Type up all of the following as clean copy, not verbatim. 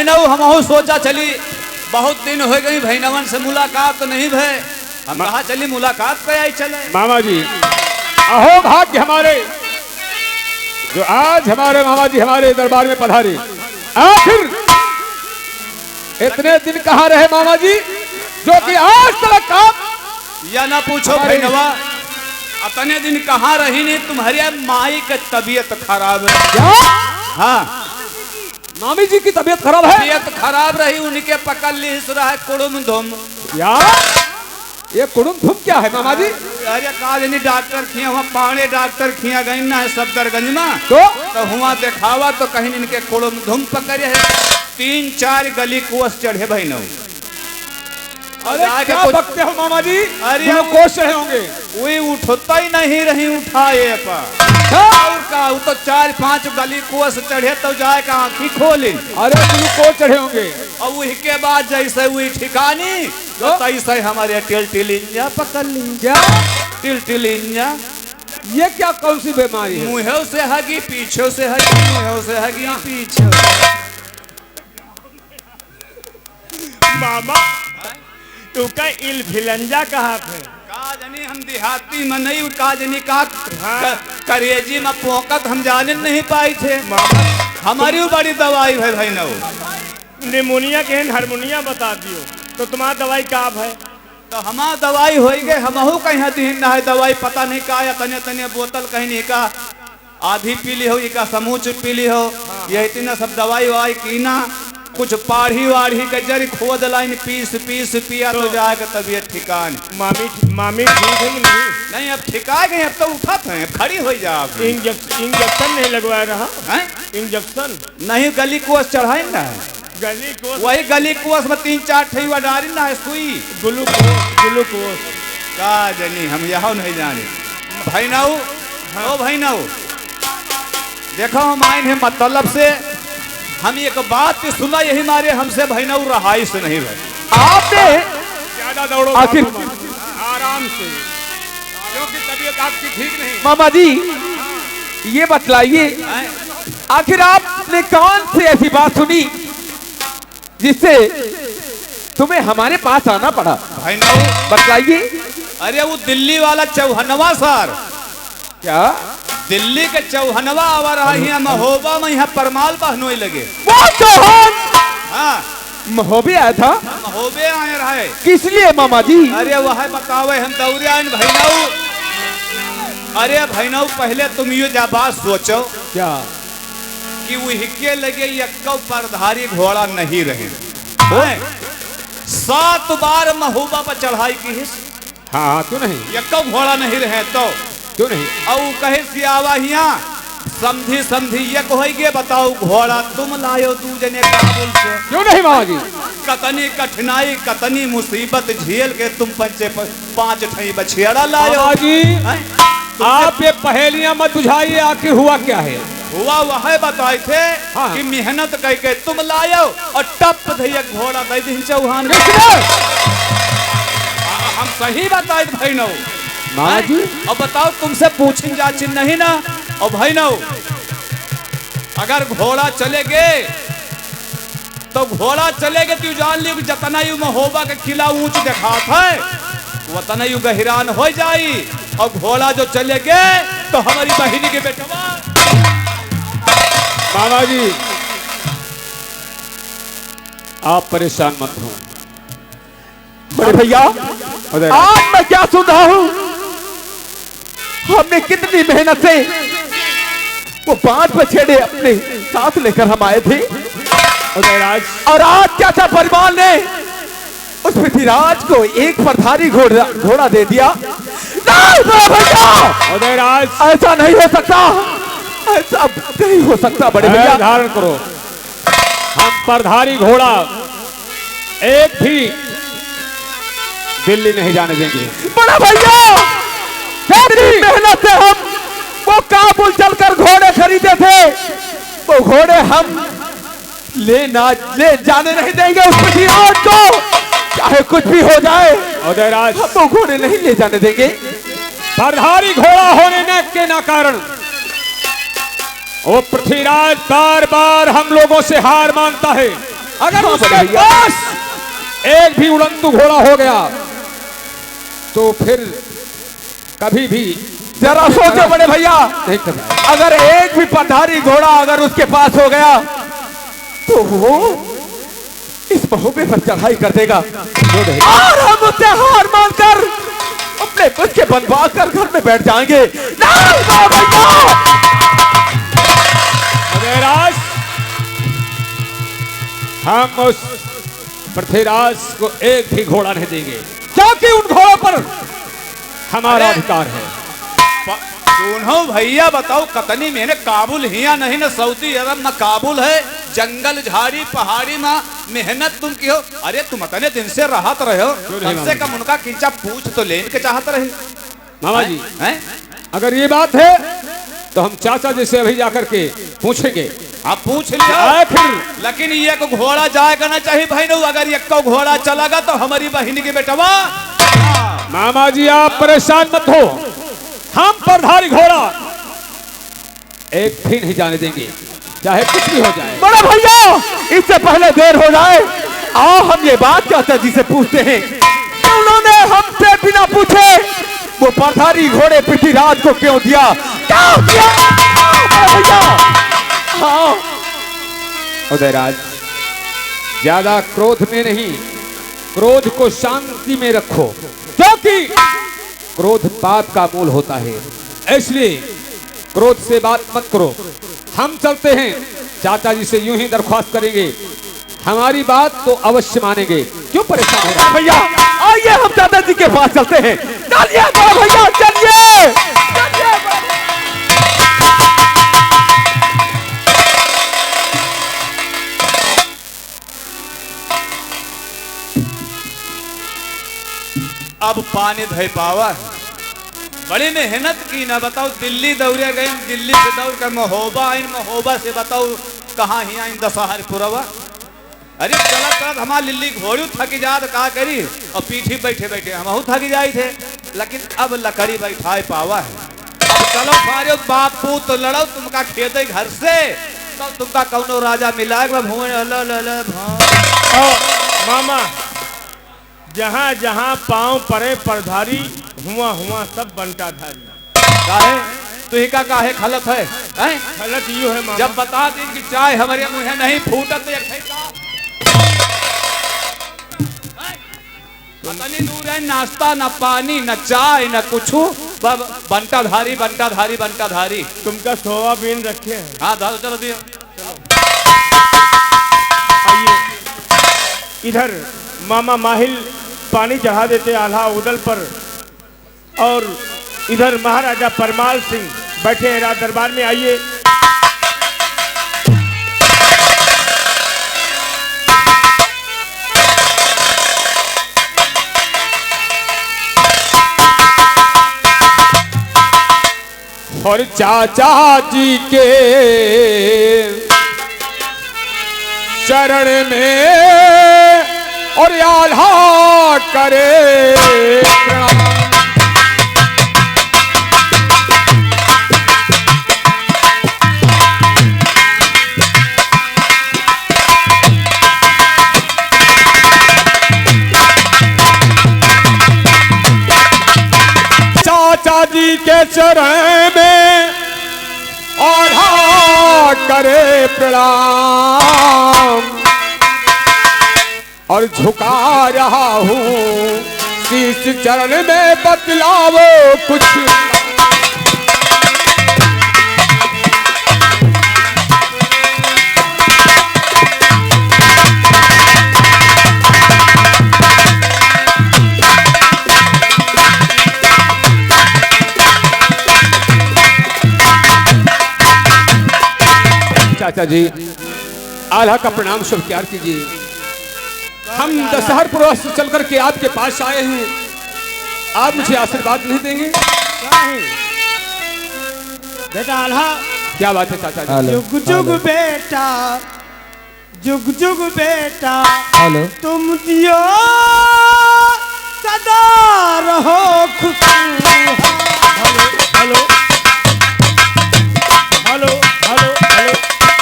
हम सोचा चली बहुत दिन हो गई भैनवन से मुलाकात तो नहीं भय, हम कहा चली मुलाकात पे आई चले। मामा जी अहो भाग्य हमारे जो आज हमारे मामा जी हमारे दरबार में पधारे। आखिर इतने दिन कहाँ रहे मामा जी जो कि आज तक आप या ना पूछो भैनवा, इतने दिन कहाँ रही नहीं, तुम्हारी माई की तबीयत खराब है। क्या? हाँ मामी जी की तबीयत खराब है? तबीयत खराब रही, उनके पकड़ ली रहा है कुड़ुम धुम। क्या ये कुड़ुम धुम क्या है मामा जी? अरे काज नहीं डॉक्टर खिया वहाँ पाने डॉक्टर खिया गई ना है सफदरगंज में, तो हुआ दिखावा तो कहीं इनके कुड़ुम धुम पकड़े है। 3-4 गली कोस चढ़े भाई। अरे क्या बकते हो मामा जी? अरे कोस चढ़े होंगे? वही उठता ही नहीं रही उठाए पर और का वो तो 4-5 गली कोस चढ़े तो जाए का आँखी खोली। अरे ग्लूकोज चढ़े होंगे और वही के बाद जैसे वही ठिकानी तो तैसे हमारे टिलटिलिंजा पकड़ ली। क्या टिलटिलिंजा? ये क्या कौन सी बीमारी है? मुँहों से हगी पीछे से हगी, मुँहों से हगी पीछे। मामा तू का इल्फिलंजा कहाँ पे? काजनी हम देहाती में नहीं, काजनी का करेजी में पोकत हम जाने नहीं पाई थे। हमारी बड़ी दवाई है भाई ना, निमोनिया के हारमोनिया बता दियो तो तुम्हारा दवाई का है? तो हमारा दवाई हो गए, हमहू कहीं दिन ना है दवाई पता नहीं का, या तने तने बोतल कहीं नहीं का आधी पी ली हो, का समूच पी ली हो, ये इतना सब दवाई वाई की ना कुछ पाढ़ी वाढ़ी के जरी खोद लाइन पीस पीस पिया तो जाएगा तबीयत ठिकान। मामी ठीक है कि नहीं? नहीं अब ठिका गए, अब तो उठा थे खड़ी हो जा। इंजेक्शन नहीं लगवाया रहा है? इंजेक्शन नहीं गली कोस चढ़ाई ना है, गली कोस वही गली कोस में 3-4 ठेवा डारी ना है सुई ग्लूकोज का जनी हम यहाँ नहीं जाने। भाई नाऊ ओ भाई नाऊ देखो हम आए हैं मतलब से, हम एक बात पे सुना यही मारे हमसे भाई नाऊ रहाई से नहीं भाई। आपने ज्यादा दौड़ो आखिर आराम से क्योंकि तबीयत आपकी ठीक नहीं। मामा जी ये बतलाइए आखिर आपने कौन सी ऐसी बात सुनी जिससे तुम्हें हमारे पास आना पड़ा? भाई नाऊ बतलाइए। अरे वो दिल्ली वाला चौहनवा सर, क्या दिल्ली के चौहनवा आवा रहा है महोबा में, यहाँ परमाल बहनोई लगे। वो चौहान हाँ महोबे आया था? महोबे आए रहा है। किस लिए मामा जी? अरे वह बतावे हम दौरे आए भैनाऊ। अरे भैनाऊ पहले तुम ये जा बात सोचो क्या कि वो हिक्के लगे यक्कौ परधारी घोड़ा नहीं रहे, 7 बार महोबा पर चढ़ाई की है। हाँ क्यों नहीं? यक्कौ घोड़ा नहीं रहे तो क्यों नहीं? औ कहे सियावा हिया समझी समझी ये कहोगे बताओ घोड़ा तुम लायो तू जने काबुल से। क्यों नहीं मामा जी? कतनी कठिनाई कतनी मुसीबत झेल के तुम 5 ठई बछेड़ा लायो। मामा जी आप ये पहेलियां मत बुझाइए, आखिर हुआ क्या है? हुआ वह बताए थे हाँ। कि मेहनत करके तुम लायो और टप धैया घोड़ा दे दी चौहान। हम सही बताए भाई नो मामा जी अब बताओ तुमसे पूछें जाचिन नहीं ना। और भाई नो अगर घोड़ा चले गए तो घोड़ा चले गए तो जान लियो जतना यू महोबा के किला ऊंच देखा था वतना यू गहिरान हो जाई। और घोड़ा जो चले गए तो हमारी बहिनी के बेटवा। मामा जी आप परेशान मत हो। बड़े भैया आज मैं क्या सुन रहा हूं? हमने कितनी मेहनत से वो 5 बछेड़े अपने साथ लेकर हम आए थे और आज चाचा परिवार ने उस पृथ्वीराज को एक परधारी घोड़ा दे दिया। नहीं भैया ऐसा नहीं हो सकता, ऐसा नहीं हो सकता। बड़े भैया धारण करो, हम परधारी घोड़ा एक भी दिल्ली नहीं जाने देंगे। बड़ा भैया कितनी मेहनत से हम वो काबुल चलकर घोड़े खरीदे थे, वो घोड़े हम ले जाने नहीं देंगे उस पृथ्वीराज को, चाहे कुछ भी हो जाए। उदयराज हम वो घोड़े नहीं ले जाने देंगे। परधारी घोड़ा होने के ना कारण वो पृथ्वीराज बार बार हम लोगों से हार मानता है। अगर हाँ, उसके बड़े भैया। पास एक भी उड़ंतु घोड़ा हो गया तो फिर कभी भी जरा सोचो बड़े भैया, नहीं करना। अगर एक भी पठारी घोड़ा अगर उसके पास हो गया तो वो इस बहुबे पर चढ़ाई कर देगा और हम उससे हार मानकर अपने बच्चे बनवा कर घर में बैठ जाएंगे। नहीं भैया, पृथ्वीराज, हम उस पृथ्वीराज को एक भी घोड़ा नहीं देंगे क्योंकि उन घोड़ों पर हमारा अरे! अधिकार है। सुनो भैया, बताओ कतनी में काबुल हिया नहीं ना सऊदी अरब ना काबुल है, जंगल झाड़ी पहाड़ी में मेहनत तुम की हो। अरे तुम इतने दिन से राहत रहे हो, कम से कम उनका किंचा पूछ तो लेने के चाहत रहे। मामा जी, हैं? अगर ये बात है तो हम चाचा जी से अभी जाकर के पूछेंगे। आप पूछ लिया आए फिर लेकिन ये को घोड़ा जाएगा ना चाहिए भाई नो, अगर ये को घोड़ा चलागा तो हमारी बहन की बेटवा। मामा जी आप परेशान मत हो, हम परधारी घोड़ा एक भी नहीं जाने देंगे चाहे कुछ भी हो जाए। बड़े भैया इससे पहले देर हो जाए, आओ हम ये बात चाचा जी से पूछते हैं कि उन्होंने हमसे बिना पूछे वो पठारी घोड़े पृथ्वीराज को क्यों दिया, क्यों दिया बड़े भैया। हाँ उदयराज, ज्यादा क्रोध में नहीं, क्रोध को शांति में रखो क्योंकि क्रोध पाप का मूल होता है, इसलिए क्रोध से बात मत करो। हम चलते हैं, चाचा जी से यूं ही दरख्वास्त करेंगे, हमारी बात तो अवश्य मानेंगे। क्यों परेशान हो रहे हैं? भैया आइए हम चाचा जी के पास चलते हैं। चलिए बड़े भैया चलिए, चलिए। अब पानी धय पावा है। बड़ी मेहनत की ना, बताओ दिल्ली दौड़े गए, दिल्ली से दौड़ कर महोबा आइन, महोबा से बताओ कहाँ ही आइन दशहरपुरवा। अरे चला चला हमारी लिल्ली घोड़ी थकी जा तो का करी, और पीठी बैठे बैठे हम थकी जाए थे, लेकिन अब लकड़ी बैठाए पावा है। अब चलो सारे बापू तो लड़ो, तुमका खेत घर से तो तुमका कौनो राजा मिलाएगा भूमि मामा, जहाँ जहाँ पांव परे परधारी, हुआ हुआ सब बंटाधारी। काहे तू ही का काहे खलत है, हैं? गलत यू है मामा। जब बता दिन की चाय हमारे मुँह नहीं फूटत एक है का? पतनी दूर है, नाश्ता न पानी न चाय न कुछ, बंटाधारी बंटाधारी बंटाधारी। तुमका सोयाबीन रखे हैं, हाँ दादू चलो दियो। आइए इधर मामा माहिल पानी चढ़ा देते आल्हा उदल पर, और इधर महाराजा परमाल सिंह बैठे हैं राज दरबार में। आइए और चाचा जी के चरण में और आल्हा करे प्रणाम। चाचा जी के चरण में आल्हा करे प्रणाम, और झुका रहा हूँ शीश चरण में, बतलावो कुछ। चाचा जी आल्हा का प्रणाम स्वीकार कीजिए। हम दशहरपुर से चल करके आपके पास आए हैं, आप मुझे आशीर्वाद नहीं देंगे? बेटा आल्हा, क्या बात है चाचा जी? जुग जुग बेटा, जुग जुग बेटा, हेलो तुम जियो सदा रहो खुश। Hello hello hello hello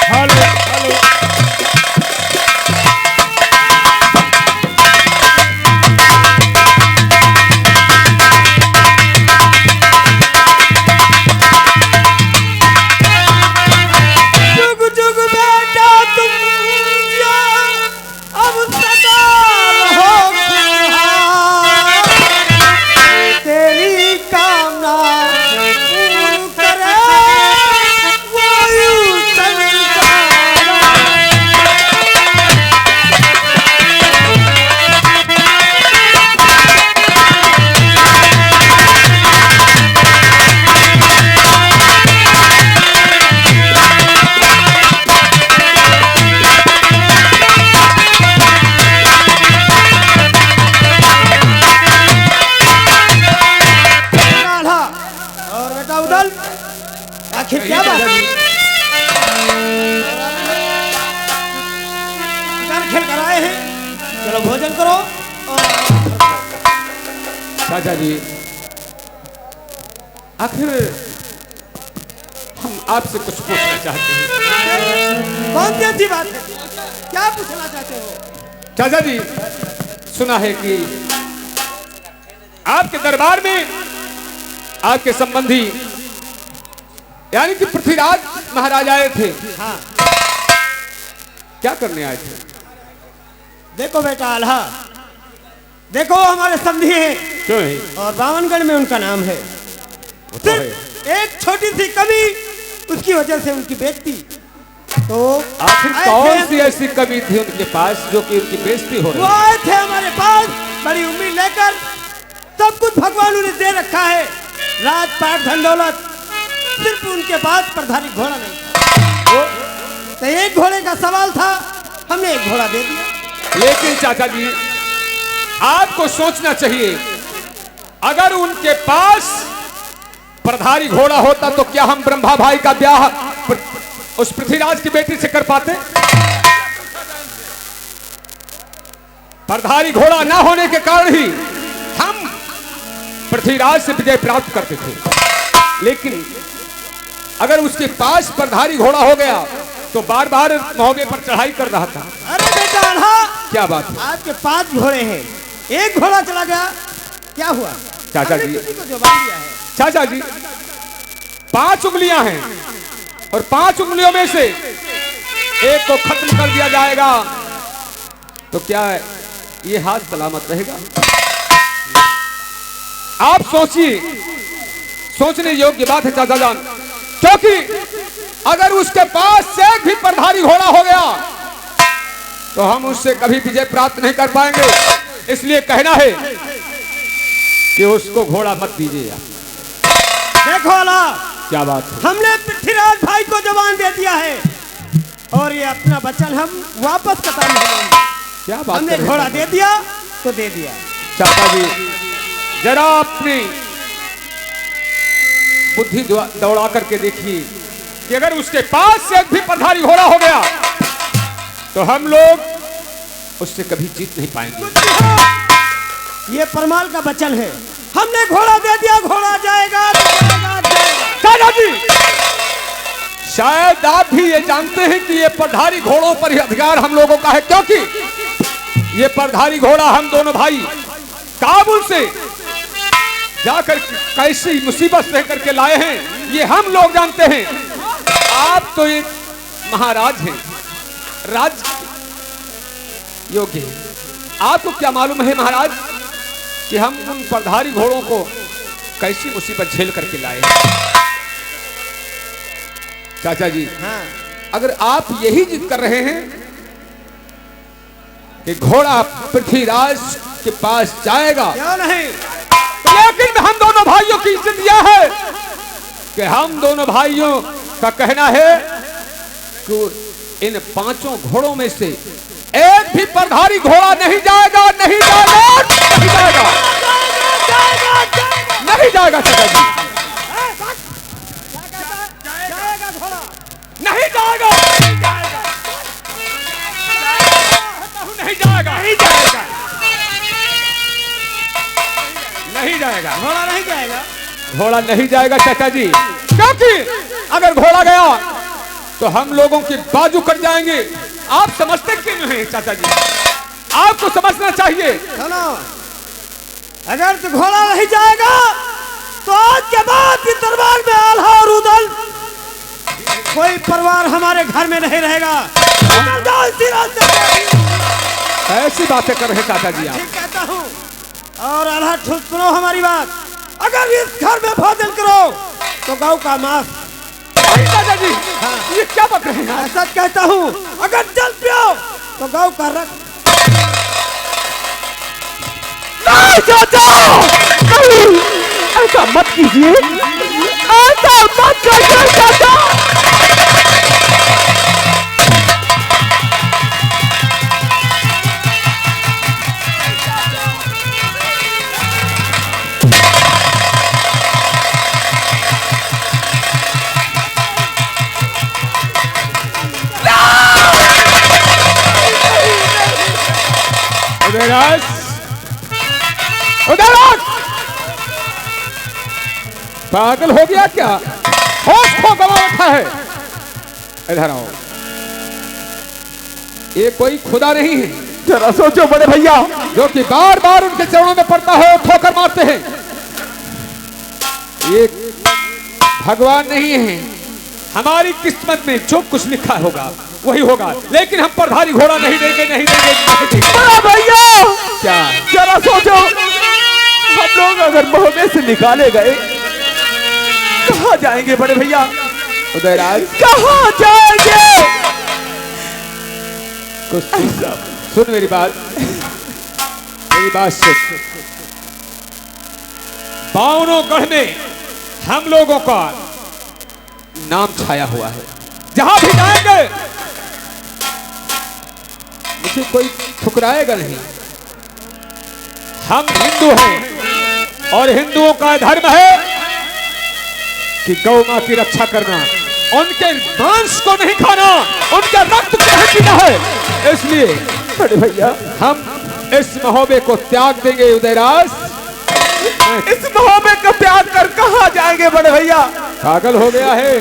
hello hello Rudal, आखिर क्या बात है? शिकार खेल कर आए हैं, चलो भोजन करो। चाचा जी, आखिर हम आपसे कुछ पूछना चाहते हैं। कौन सी अच्छी बात है, क्या पूछना चाहते हो? चाचा जी, सुना है कि आपके दरबार में आपके संबंधी यानी कि पृथ्वीराज महाराज आए थे। हाँ, क्या करने आए थे? देखो बेटा आल्हा, देखो हमारे समधी हैं क्यों है? और बावनगढ़ में उनका नाम है। वो तो है। सिर्फ एक छोटी सी कमी, उसकी वजह से उनकी बेइज्जती। तो आखिर आए कौन थे- सी ऐसी कमी थी उनके पास जो कि उनकी बेइज्जती हो रही वो है? आए थे हमारे पास बड़ी उम्मीद लेकर, सब कुछ भगवान उन्हें दे रखा है, राजपाट धन दौलत, सिर्फ उनके पास प्रधानी घोड़ा नहीं। तो एक घोड़े का सवाल था, हमने एक घोड़ा दे दिया। लेकिन चाचा जी, आपको सोचना चाहिए, अगर उनके पास प्रधारी घोड़ा होता तो क्या हम ब्रह्मा भाई का ब्याह उस पृथ्वीराज की बेटी से कर पाते? प्रधारी घोड़ा ना होने के कारण ही हम पृथ्वीराज से विजय प्राप्त करते थे। लेकिन अगर उसके पास प्रधारी घोड़ा हो गया तो बार बार मौके पर चढ़ाई कर रहा था। अरे बेटा आल्हा, क्या बात है? आपके 5 घोड़े हैं, एक घोड़ा चला गया, क्या हुआ? चाचा हमने जी, किसी को जवाब दिया है। चाचा जी, 5 उंगलियां हैं और 5 उंगलियों में से एक को खत्म कर दिया जाएगा तो क्या ये हाथ सलामत रहेगा? आप सोचिए, सोचने योग्य बात है चाचा जान, क्योंकि अगर उसके पास से एक भी प्रधारी घोड़ा हो गया तो हम उससे कभी विजय प्राप्त नहीं कर पाएंगे। इसलिए कहना है कि उसको घोड़ा मत दीजिए। देखो आल्हा, क्या बात है? हमने पृथ्वीराज भाई को जवान दे दिया है और ये अपना वचन हम वापस कतम नहीं लेंगे। क्या बात हमने कर रहे हैं? घोड़ा दे दिया तो दे दिया। चाचा जी, जरा अपनी बुद्धि दौड़ा करके देखिए कि अगर उसके पास से एक भी प्रधारी घोड़ा हो गया तो हम लोग उससे कभी जीत नहीं पाएंगे। ये परमाल का वचन है, हमने घोड़ा दे दिया, घोड़ा जाएगा तो जाएगा, जाएगा। चाचा जी, शायद आप भी ये जानते हैं कि ये प्रधारी घोड़ों पर ही अधिकार हम लोगों का है, क्योंकि ये प्रधारी घोड़ा हम दोनों भाई काबुल से जाकर कैसी मुसीबत सह करके लाए हैं ये हम लोग जानते हैं। आप तो एक महाराज हैं, राज योग्य हैं, आपको क्या मालूम है महाराज कि हम उन प्रधारी घोड़ों को कैसी मुसीबत झेल करके लाए हैं। चाचा जी, हाँ, अगर आप यही जिद कर रहे हैं कि घोड़ा पृथ्वीराज के पास जाएगा, क्यों नहीं? लेकिन हम दोनों भाइयों की इज्जत यह है कि हम दोनों भाइयों का कहना है कि इन 5 घोड़ों में से एक भी प्रधारी घोड़ा नहीं जाएगा, नहीं जाएगा, नहीं जाएगा, नहीं जाएगा चाचा जी, जाएगा घोड़ा। नहीं जाएगा, नहीं जाएगा, नहीं जाएगा, नहीं जाएगा, घोड़ा नहीं जाएगा। घोड़ा नहीं जाएगा चाचा जी, क्योंकि अगर घोड़ा गया तो हम लोगों की बाजू कट जाएंगे। आप समझते क्यों नहीं चाचा जी? आपको समझना चाहिए। सुनो, अगर तो घोड़ा नहीं जाएगा तो आज के बाद इस दरबार में आल्हा और उदल कोई परिवार हमारे घर में नहीं रहेगा। निकल जाओ इसी रास्ते से। ऐसी बातें कर रहे चाचा जी आप। ठीक कहता हूँ। और आल्हा सुनो हमारी बात, अगर इस घर में भोजन करो तो गौ का मांस। चाचा जी, ये क्या बात रहे हैं? ऐसा कहता हूँ, अगर जल पियो तो गौ का रक्त। नहीं चाचा, नहीं, ऐसा मत कीजिए, ऐसा मत कीजिए चाचा। उदयराज, उदयराज, पागल हो गया क्या? होश खो गवा रखा है। इधर आओ। ये कोई खुदा नहीं है, जरा सोचो बड़े भैया, जो कि बार बार उनके चरणों में पड़ता है और ठोकर मारते हैं। ये भगवान नहीं है। हमारी किस्मत में जो कुछ लिखा होगा वही होगा, लेकिन हम परधारी घोड़ा नहीं देंगे, नहीं देंगे, नहीं देंगे। बड़ा भैया क्या? जरा सोचो, हम लोग अगर मोहबे से निकाले गए कहाँ जाएंगे बड़े भैया? उदयराज, कहाँ जाएंगे? कुछ सुन मेरी बात, मेरी बात सुन। बावनों गढ़ में हम लोगों का नाम छाया हुआ है। जहां भी जाएंगे मुझे कोई ठुकराएगा नहीं। हम हिंदू हैं और हिंदुओं का धर्म है कि गौ मां की रक्षा करना, उनके मांस को नहीं खाना, उनका रक्त को नहीं पीना है। इसलिए बड़े भैया हम इस महोबे को त्याग देंगे। उदयराज, इस मोहबे का त्याग कर कहाँ जाएंगे बड़े भैया? पागल हो गया है?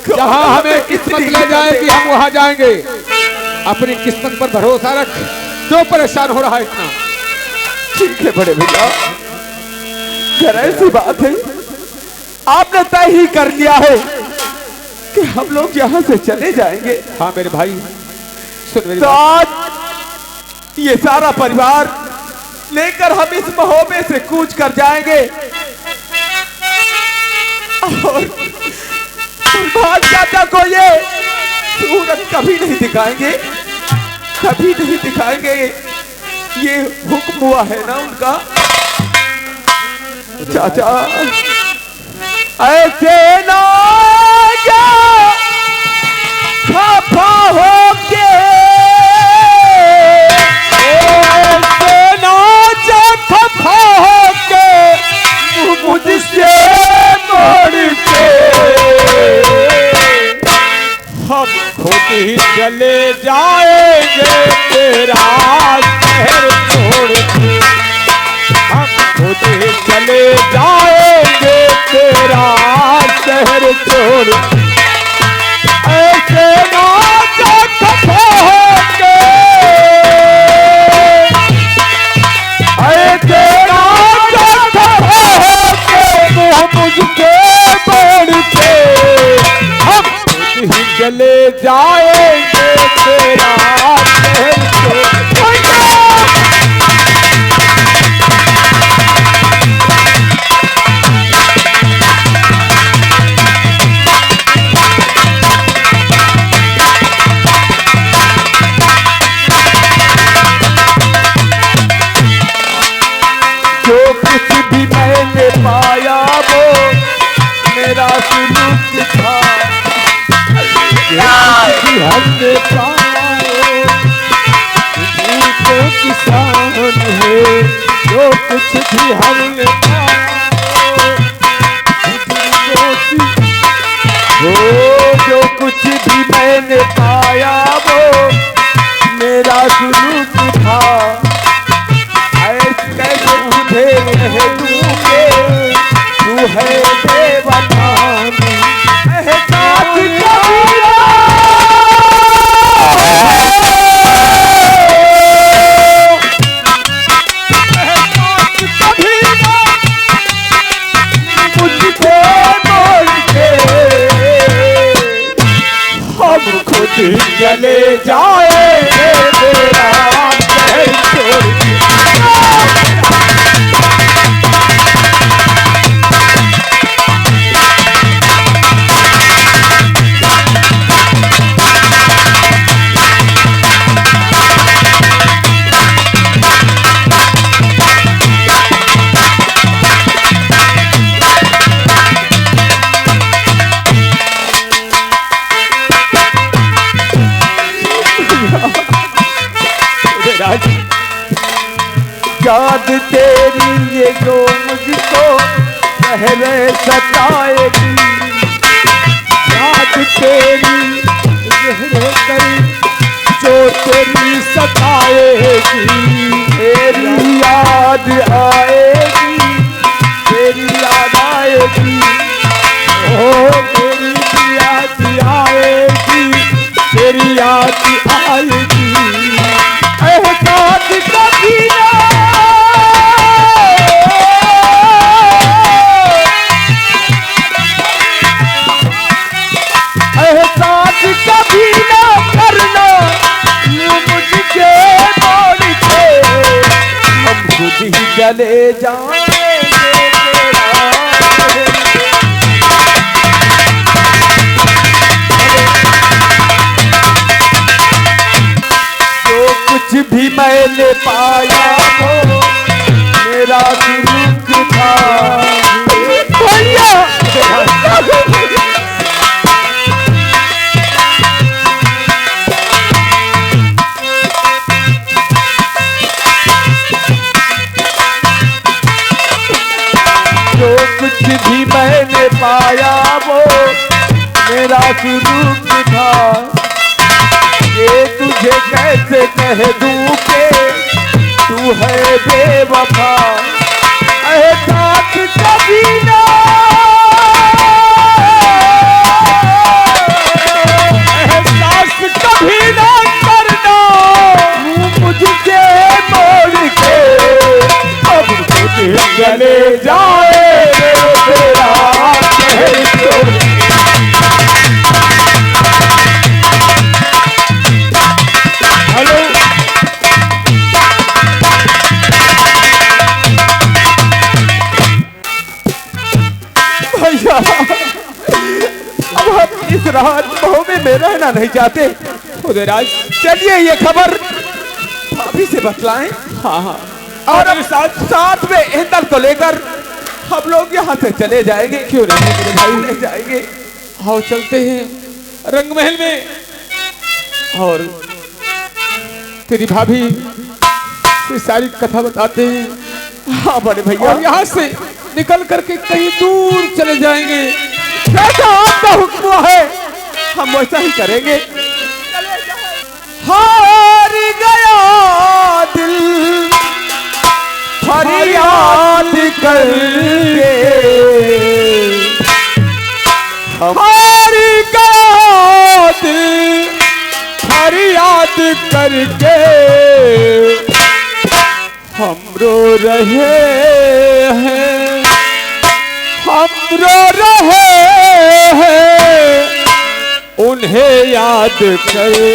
जहां हमें किस्मत ले जाएगी हम वहां जाएंगे। अपनी किस्मत पर भरोसा रख। क्यों परेशान हो रहा है इतना? ठीक है बड़े भैया, जरा ऐसी बात है, आपने तय ही कर लिया है कि हम लोग यहाँ से चले जाएंगे। हाँ मेरे भाई, सुन मेरी तो बात। आज ये सारा परिवार लेकर हम इस महोबे से कूच कर जाएंगे और प्रभात चाचा को ये सूरत कभी नहीं दिखाएंगे, कभी नहीं दिखाएंगे। ये हुक्म हुआ है ना उनका। चाचा ऐसे ना जा खफा होके, ऐसे ना जा खफा होके मुझसे मोड़ के, हम खुद ही चले जाएंगे तेरा शहर छोड़ के। हम खुद ही चले जाएंगे तेरा शहर छोड़ के। ऐसे ना जा खफा होके, ऐसे ना जा खफा होके मुझसे मोड़ के। हम खुद ही चले जाएंगे तेरा शहर छोड़ के। जो कुछ भी मैंने पाया वो मेरा सुलूक था। हमने पाए तो किसान है, जो कुछ भी हमने जो कुछ भी मैंने पाया वो मेरा सुलूक था। ऐसे कैसे तुझे कह दूं के तू है बेवफा, एहसास कबीरा मुझसे बोल के। हम खुद ही चले जाएंगे तेरा शहर छोड़ के। याद तेरी ये जो मुझको पहले सताएगी, याद तेरी जो तेरी सताएगी, तेरी चले जाएंगे जो कुछ भी मैंने पाया वो मेरा दुख था भैया। जो कुछ भी मैंने पाया वो मेरा सुरूप था। ये तुझे कैसे कह दूं के तू है बेवफा। एहसास कभी ना एहसास कभी ना करना मुझसे मोड़ के अब तुझे चले जाए तेरा कहर छोड़। हेलो भैया अब हम इस रात बहू में रहना नहीं चाहते। उदयराज चलिए ये खबर भाभी से बतलाएं। हाँ हाँ और अब साथ में इंदल को लेकर हम लोग यहाँ से चले जाएंगे। क्यों नहीं मेरे भाई ले जाएंगे। आओ चलते हैं रंगमहल में और तेरी भाभी से सारी कथा बताते हैं। हाँ बड़े भैया और यहाँ से निकल करके कहीं दूर चले जाएंगे। जैसा आपका हुक्म है हम वैसा ही करेंगे। हार गया दिल फरियाद करके हार गया दिल फरियाद करके हम रो रहे हैं हम रो रहे हैं उन्हें याद करके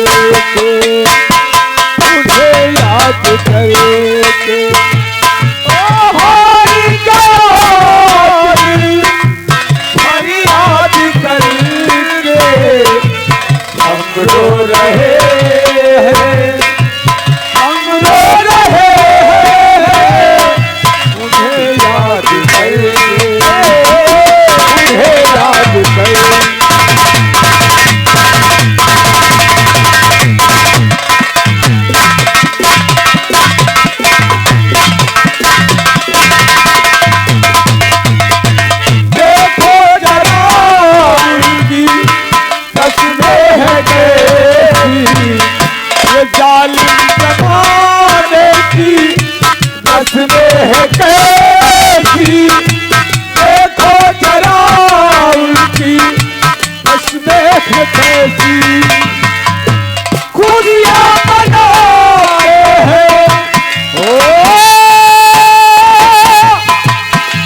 उन्हें याद करके। हार गया दिल फरियाद करके हम रो रहे हैं हम रो रहे हैं उन्हें याद करके उन्हें याद करके। जालिम जमाने की रस्में है कैसी देखो जरा उनकी रस्में है कैसी। खुशियाँ मनाते हैं ओ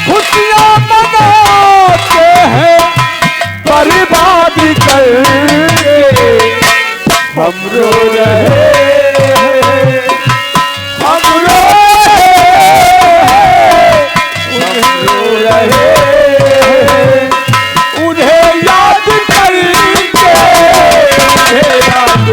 खुशियाँ मनाते हैं बर्बाद करके हम रो रहे हैं हम रो रहे हैं उन्हें याद करके उन्हें याद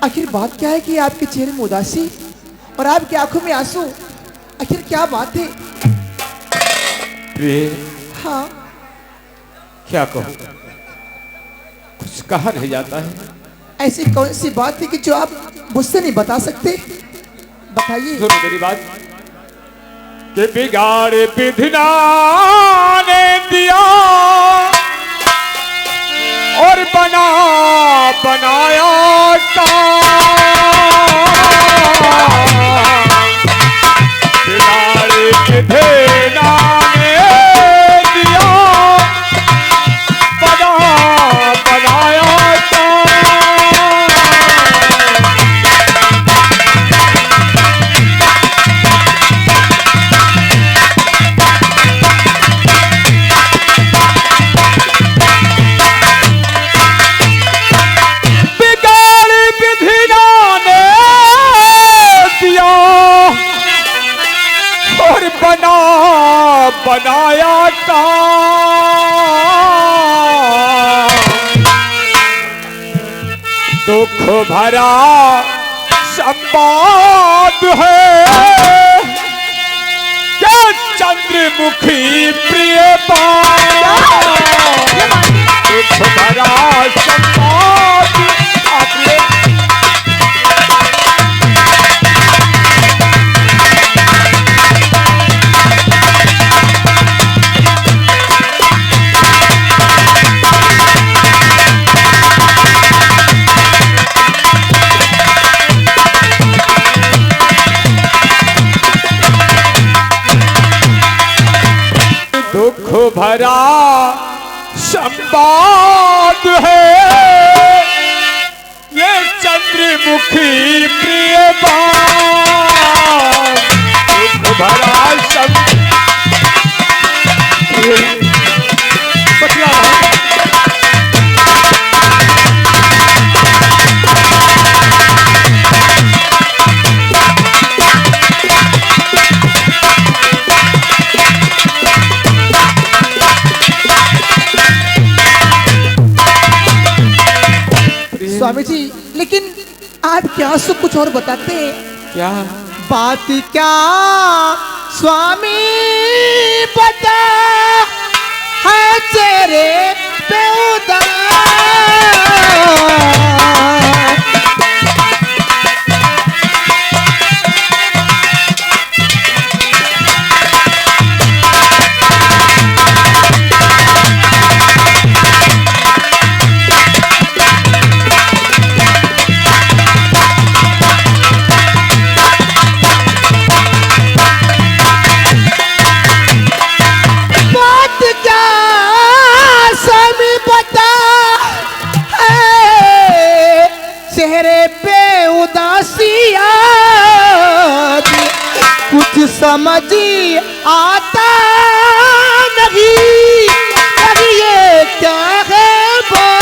आखिर बात क्या है कि आपके चेहरे में उदासी और आपकी आंखों में आंसू। आखिर क्या बात है। प्रिय हाँ क्या कहूँ कुछ कहा नहीं जाता है। ऐसी कौन सी बात है कि जो आप मुझसे नहीं बता सकते। बताइए। सुनो मेरी बात कि बिगाड़े विधिना ने दिया और बना बनाया बिगाड़े विधिना ने दिया बना बनाया बनाया का दुख भरा संवाद है क्या चंद्रमुखी प्रिय दुख भरा संवाद आपने दुख भरा संवाद है ये चंद्रमुखी प्रिय दुख भरा स्वामी जी, लेकिन आप क्या सो कुछ और बताते हैं? क्या बात क्या स्वामी बता है तेरे पे उदास। चेहरे पे उदासियाँ कुछ समझ आता नहीं, अभी ये क्या है बात।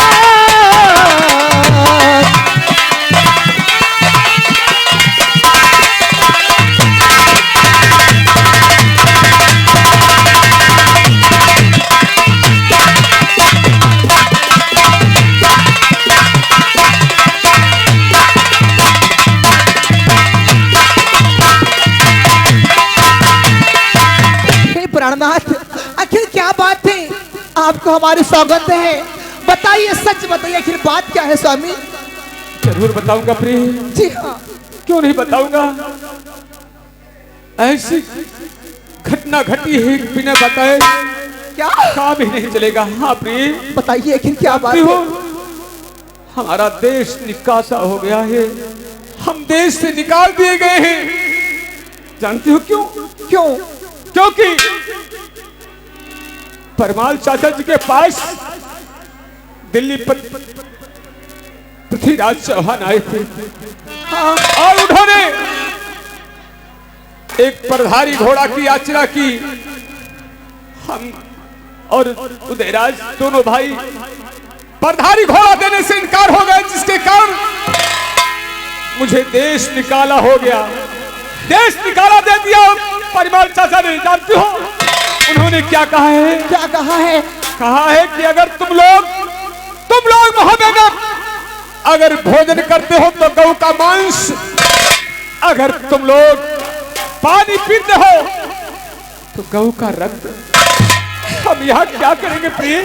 प्राणनाथ, आखिर क्या बात है? आपको हमारी सौगंध है, बताइए, सच बताइए, आखिर बात क्या है स्वामी? जरूर बताऊंगा प्रिय। जी हाँ। क्यों नहीं बताऊंगा? ऐसी घटना घटी है बिना बताए क्या काम ही नहीं चलेगा। हाँ प्रिय, बताइए आखिर क्या बात हो? है? हमारा देश निकासा हो गया है, हम देश से निकाल दिए गए हैं। जानती हो क्यों? क्यों? क्योंकि परमाल चाचा जी के पास दिल्ली पर पृथ्वीराज चौहान आए थे। हाँ। और उन्होंने एक परधारी घोड़ा की याचना की। हम और उदयराज दोनों भाई परधारी घोड़ा देने से इनकार हो गए, जिसके कारण मुझे देश निकाला हो गया। देश निकाला दे दिया परिवार चाचा ने। जानती हो उन्होंने क्या कहा है? क्या कहा है? कहा है कि अगर तुम लोग महाबेगम अगर भोजन करते हो तो गौ का मांस, अगर तुम लोग पानी पीते हो तो गौ का रक्त। हम यहाँ क्या करेंगे प्रिय?